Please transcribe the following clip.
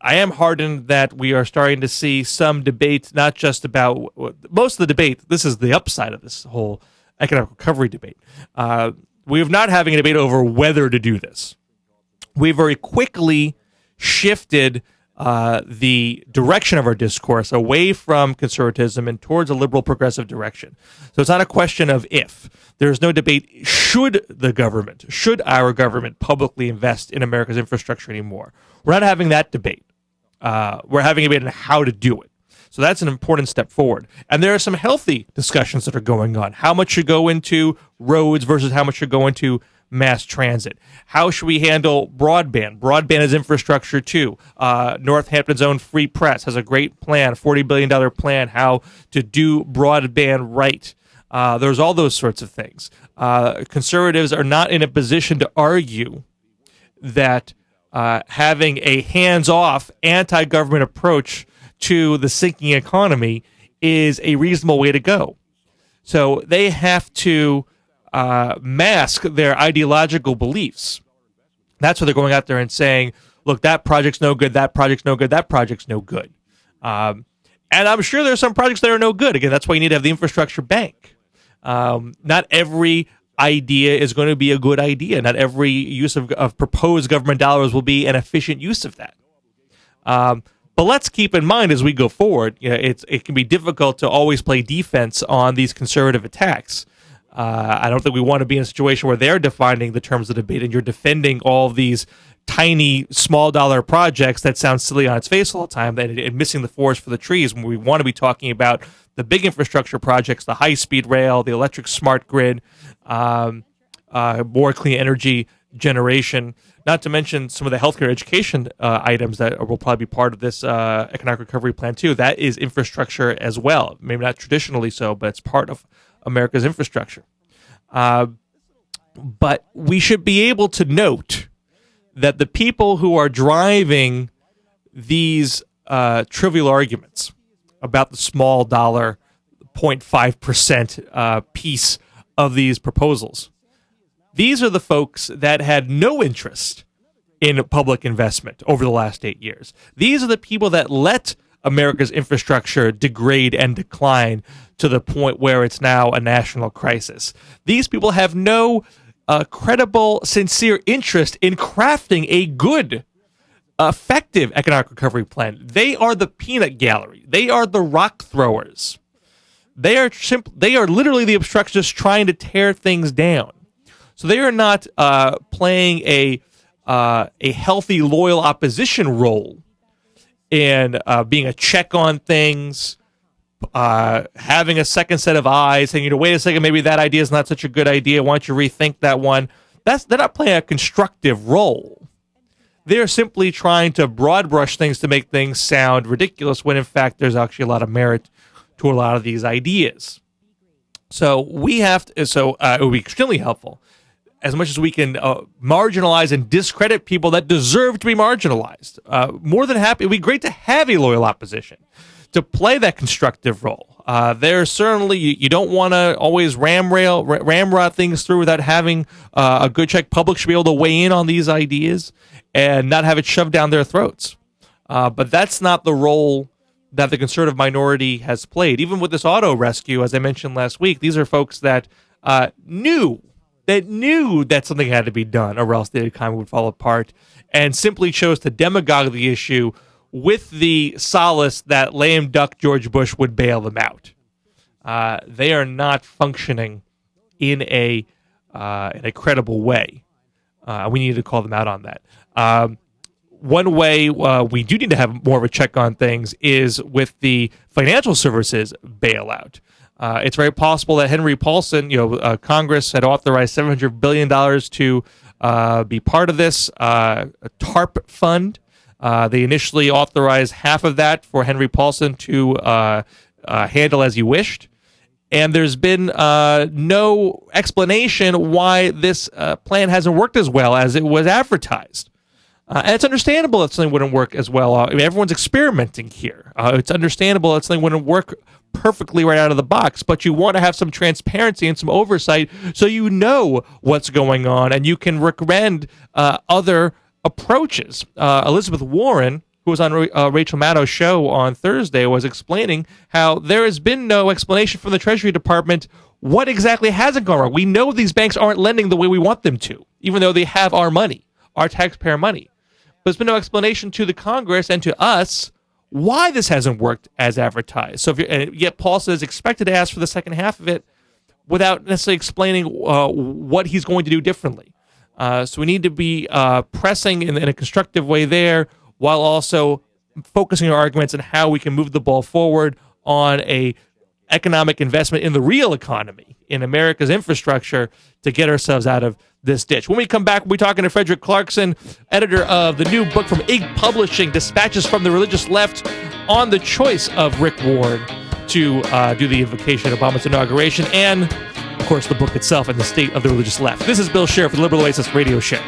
I am heartened that we are starting to see some debate, not just about most of the debate. This is the upside of this whole economic recovery debate. We are not having a debate over whether to do this. We very quickly shifted the direction of our discourse away from conservatism and towards a liberal progressive direction. So it's not a question of if. There's no debate, should our government publicly invest in America's infrastructure anymore? We're not having that debate. We're having a debate on how to do it. So that's an important step forward. And there are some healthy discussions that are going on. How much should go into roads versus how much should go into mass transit? How should we handle broadband? Broadband is infrastructure too. Northampton's own Free Press has a great plan, $40 billion plan, how to do broadband right. There's all those sorts of things. Conservatives are not in a position to argue that having a hands-off, anti-government approach to the sinking economy is a reasonable way to go. So they have to mask their ideological beliefs. That's why they're going out there and saying, look, that project's no good, that project's no good, that project's no good. And I'm sure there's some projects that are no good. Again, that's why you need to have the infrastructure bank. Not every idea is going to be a good idea. Not every use of proposed government dollars will be an efficient use of that. But let's keep in mind as we go forward, it can be difficult to always play defense on these conservative attacks. I don't think we want to be in a situation where they're defining the terms of debate and you're defending all these tiny, small dollar projects that sound silly on its face all the time and missing the forest for the trees when we want to be talking about the big infrastructure projects, the high-speed rail, the electric smart grid, more clean energy generation, not to mention some of the healthcare education items that will probably be part of this economic recovery plan too. That is infrastructure as well. Maybe not traditionally so, but it's part of America's infrastructure. But we should be able to note that the people who are driving these trivial arguments about the small dollar 0.5% piece of these proposals, these are the folks that had no interest in public investment over the last 8 years. These are the people that let America's infrastructure degrade and decline to the point where it's now a national crisis. These people have no credible, sincere interest in crafting a good, effective economic recovery plan. They are the peanut gallery. They are the rock throwers. They are literally the obstructionists trying to tear things down. So they are not playing a healthy, loyal opposition role in being a check on things, having a second set of eyes, saying, wait a second, maybe that idea is not such a good idea. Why don't you rethink that one? They're not playing a constructive role. They're simply trying to broad brush things to make things sound ridiculous when, in fact, there's actually a lot of merit to a lot of these ideas. So it would be extremely helpful, as much as we can marginalize and discredit people that deserve to be marginalized. More than happy. It would be great to have a loyal opposition to play that constructive role. There's certainly, you don't want to always ramrod things through without having a good check. Public should be able to weigh in on these ideas and not have it shoved down their throats. But that's not the role that the conservative minority has played. Even with this auto rescue, as I mentioned last week, these are folks that knew that something had to be done or else the economy would fall apart, and simply chose to demagogue the issue with the solace that lame duck George Bush would bail them out. They are not functioning in a credible way. We need to call them out on that. One way we do need to have more of a check on things is with the financial services bailout. It's very possible that Henry Paulson, Congress had authorized $700 billion to be part of this a TARP fund. They initially authorized half of that for Henry Paulson to handle as he wished. And there's been no explanation why this plan hasn't worked as well as it was advertised. And it's understandable that something wouldn't work as well. Everyone's experimenting here. It's understandable that something wouldn't work perfectly right out of the box, but you want to have some transparency and some oversight so you know what's going on and you can recommend other approaches. Elizabeth Warren, who was on Rachel Maddow's show on Thursday, was explaining how there has been no explanation from the Treasury Department what exactly hasn't gone wrong. We know these banks aren't lending the way we want them to, even though they have our money, our taxpayer money. But there's been no explanation to the Congress and to us why this hasn't worked as advertised. So yet Paul says expected to ask for the second half of it without necessarily explaining what he's going to do differently. So we need to be pressing in a constructive way there, while also focusing our arguments on how we can move the ball forward on a economic investment in the real economy, in America's infrastructure, to get ourselves out of this ditch. When we come back, we'll be talking to Frederick Clarkson, editor of the new book from Ig Publishing, Dispatches from the Religious Left, on the choice of Rick Ward to do the invocation at Obama's inauguration, and, of course, the book itself and the state of the religious left. This is Bill Scher for the Liberal Oasis Radio Show.